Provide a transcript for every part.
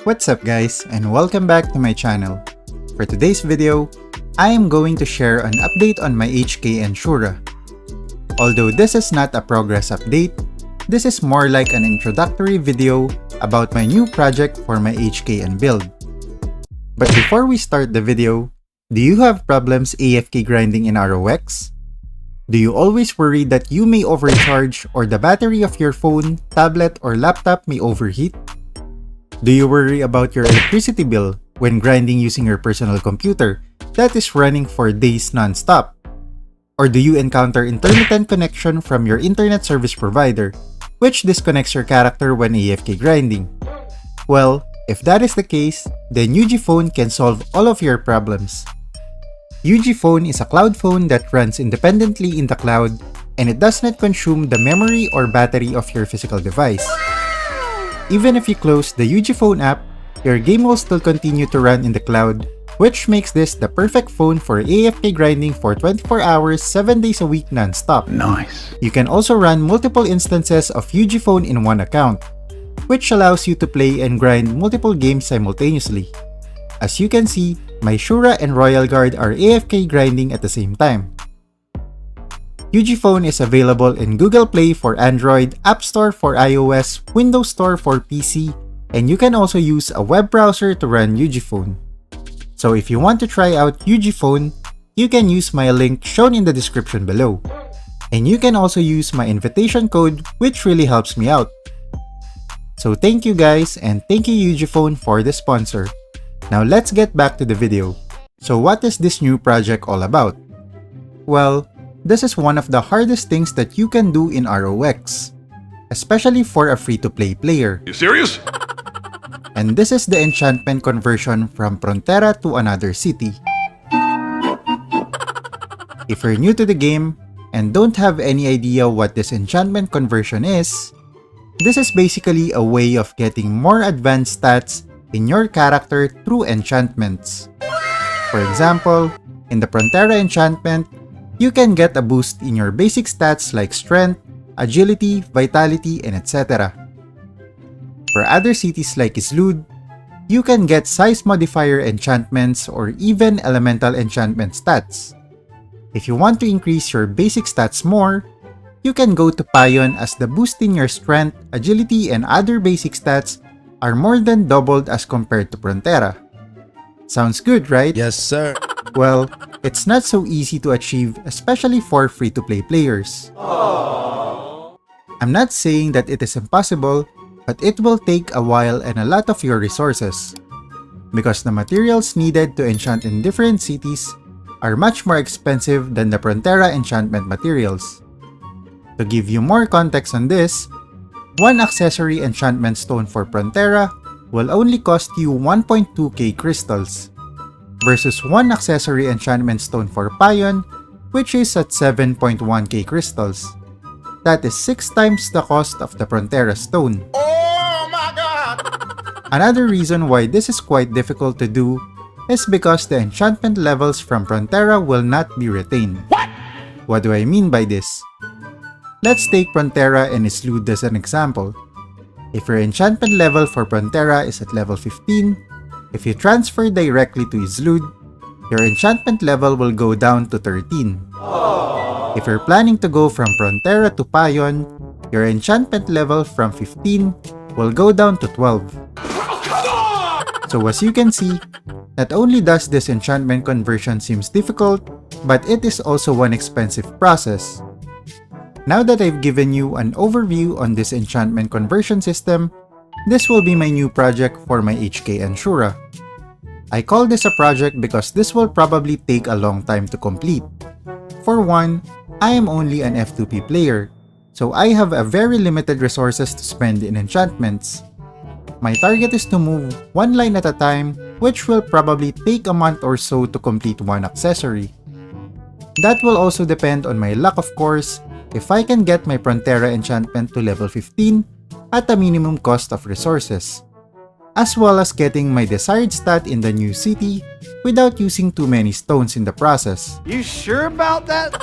What's up guys, and welcome back to my channel. For today's video, I am going to share an update on my HKN Shura. Although this is not a progress update, this is more like an introductory video about my new project for my HKN build. But before we start the video, do you have problems AFK grinding in ROX? Do you always worry that you may overcharge or the battery of your phone, tablet, or laptop may overheat? Do you worry about your electricity bill when grinding using your personal computer that is running for days non-stop? Or do you encounter intermittent connection from your internet service provider, which disconnects your character when AFK grinding? Well, if that is the case, then UGPhone can solve all of your problems. UGPhone is a cloud phone that runs independently in the cloud and it does not consume the memory or battery of your physical device. Even if you close the UGPhone app, your game will still continue to run in the cloud, which makes this the perfect phone for AFK grinding for 24 hours, 7 days a week non-stop. Nice. You can also run multiple instances of UGPhone in one account, which allows you to play and grind multiple games simultaneously. As you can see, my Shura and Royal Guard are AFK grinding at the same time. UGPhone is available in Google Play for Android, App Store for iOS, Windows Store for PC, and you can also use a web browser to run UGPhone. So if you want to try out UGPhone, you can use my link shown in the description below. And you can also use my invitation code, which really helps me out. So thank you guys, and thank you UGPhone for the sponsor. Now let's get back to the video. So what is this new project all about? Well, this is one of the hardest things that you can do in ROX, especially for a free-to-play player. You serious? And this is the enchantment conversion from Frontera to another city. If you're new to the game and don't have any idea what this enchantment conversion is, this is basically a way of getting more advanced stats in your character through enchantments. For example, in the Frontera enchantment, you can get a boost in your basic stats like strength, agility, vitality, and etc. For other cities like Islud, you can get size modifier enchantments or even elemental enchantment stats. If you want to increase your basic stats more, you can go to Payon as the boost in your strength, agility, and other basic stats are more than doubled as compared to Frontera. Sounds good, right? Yes, sir. Well, it's not so easy to achieve, especially for free-to-play players. Aww. I'm not saying that it is impossible, but it will take a while and a lot of your resources, because the materials needed to enchant in different cities are much more expensive than the Frontera enchantment materials. To give you more context on this, one accessory enchantment stone for Frontera will only cost you 1.2k crystals, versus one accessory enchantment stone for Payon, which is at 7.1k crystals. That is 6 times the cost of the Frontera stone. Oh my god! Another reason why this is quite difficult to do is because the enchantment levels from Frontera will not be retained. What do I mean by this? Let's take Frontera and Islud as an example. If your enchantment level for Frontera is at level 15, if you transfer directly to Islud, your enchantment level will go down to 13. Aww. If you're planning to go from Frontera to Payon, your enchantment level from 15 will go down to 12. So as you can see, not only does this enchantment conversion seems difficult, but it is also an expensive process. Now that I've given you an overview on this enchantment conversion system, this will be my new project for my HKN Shura. I call this a project because this will probably take a long time to complete. For one, I am only an F2P player, so I have a very limited resources to spend in enchantments. My target is to move one line at a time, which will probably take a month or so to complete one accessory. That will also depend on my luck, of course, if I can get my Frontera enchantment to level 15 at a minimum cost of resources, as well as getting my desired stat in the new city without using too many stones in the process. You sure about that?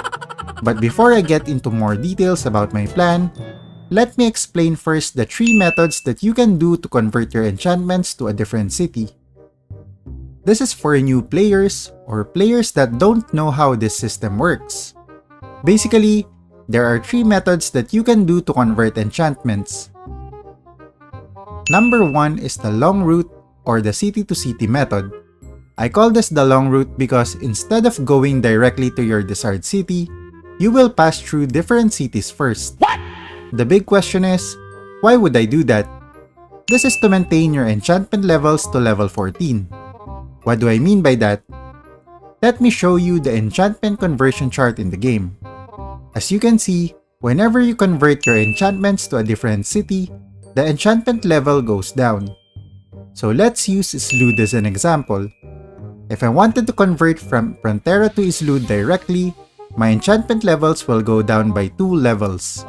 But before I get into more details about my plan, let me explain first the 3 methods that you can do to convert your enchantments to a different city. This is for new players or players that don't know how this system works. Basically, there are 3 methods that you can do to convert enchantments. Number 1 is the long route or the city-to-city method. I call this the long route because instead of going directly to your desired city, you will pass through different cities first. What? The big question is, why would I do that? This is to maintain your enchantment levels to level 14. What do I mean by that? Let me show you the enchantment conversion chart in the game. As you can see, whenever you convert your enchantments to a different city, the enchantment level goes down. So let's use Islud as an example. If I wanted to convert from Frontera to Islud directly, my enchantment levels will go down by 2 levels.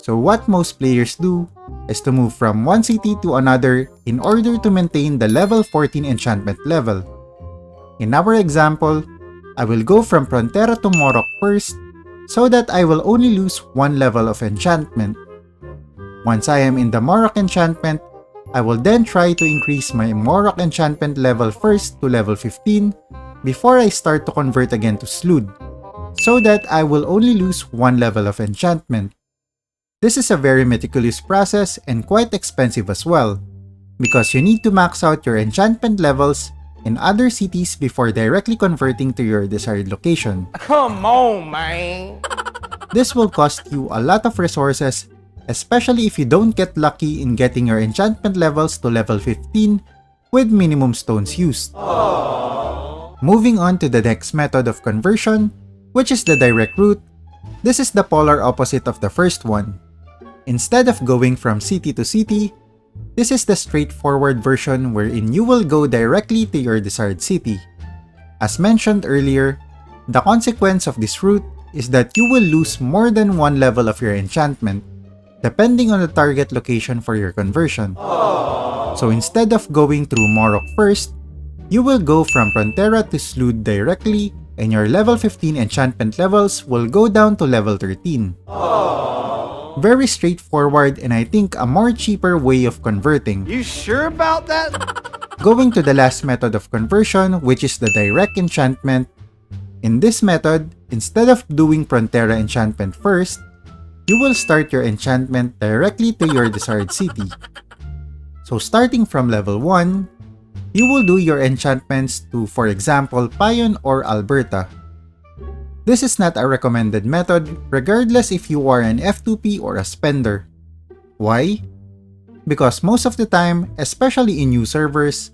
So what most players do is to move from one city to another in order to maintain the level 14 enchantment level. In our example, I will go from Frontera to Morok first so that I will only lose 1 level of enchantment. Once I am in the Morok enchantment, I will then try to increase my Morok enchantment level first to level 15 before I start to convert again to Slud, so that I will only lose 1 level of enchantment. This is a very meticulous process and quite expensive as well, because you need to max out your enchantment levels in other cities before directly converting to your desired location. Come on, man. This will cost you a lot of resources, especially if you don't get lucky in getting your enchantment levels to level 15 with minimum stones used. Moving on to the next method of conversion, which is the direct route. This is the polar opposite of the first one. Instead of going from city to city, this is the straightforward version wherein you will go directly to your desired city. As mentioned earlier, the consequence of this route is that you will lose more than 1 level of your enchantment, depending on the target location for your conversion. So instead of going through Morok first, you will go from Frontera to Slud directly and your level 15 enchantment levels will go down to level 13. Very straightforward and I think a more cheaper way of converting. You sure about that? Going to the last method of conversion, which is the direct enchantment. In this method, instead of doing Frontera enchantment first, you will start your enchantment directly to your desired city. So starting from level 1, you will do your enchantments to, for example, Payon or Alberta. This is not a recommended method regardless if you are an F2P or a spender. Why? Because most of the time, especially in new servers,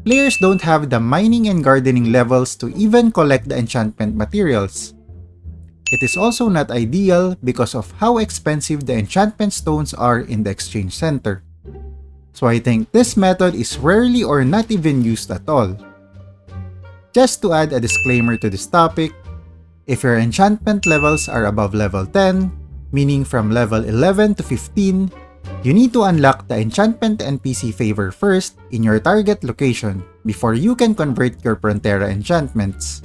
players don't have the mining and gardening levels to even collect the enchantment materials. It is also not ideal because of how expensive the enchantment stones are in the exchange center. So I think this method is rarely or not even used at all. Just to add a disclaimer to this topic, if your enchantment levels are above level 10, meaning from level 11 to 15, you need to unlock the enchantment NPC favor first in your target location before you can convert your Frontera enchantments.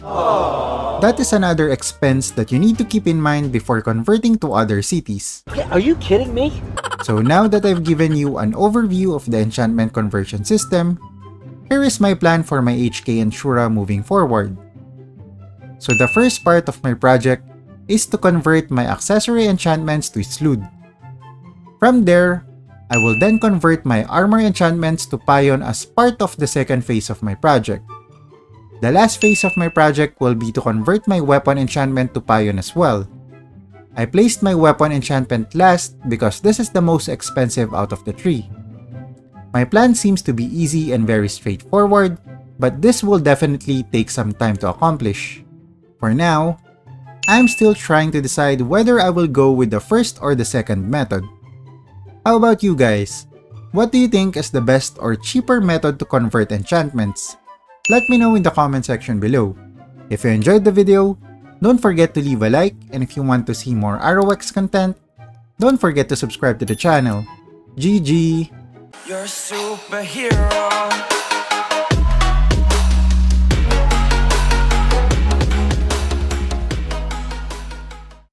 That is another expense that you need to keep in mind before converting to other cities. Are you kidding me? So now that I've given you an overview of the enchantment conversion system, here is my plan for my HKN Shura moving forward. So the first part of my project is to convert my accessory enchantments to Slud. From there, I will then convert my armor enchantments to Payon as part of the second phase of my project. The last phase of my project will be to convert my weapon enchantment to Payon as well. I placed my weapon enchantment last because this is the most expensive out of the 3. My plan seems to be easy and very straightforward, but this will definitely take some time to accomplish. For now, I'm still trying to decide whether I will go with the first or the second method. How about you guys? What do you think is the best or cheaper method to convert enchantments? Let me know in the comment section below. If you enjoyed the video, don't forget to leave a like, and if you want to see more ROX content, don't forget to subscribe to the channel. GG! You're a superhero.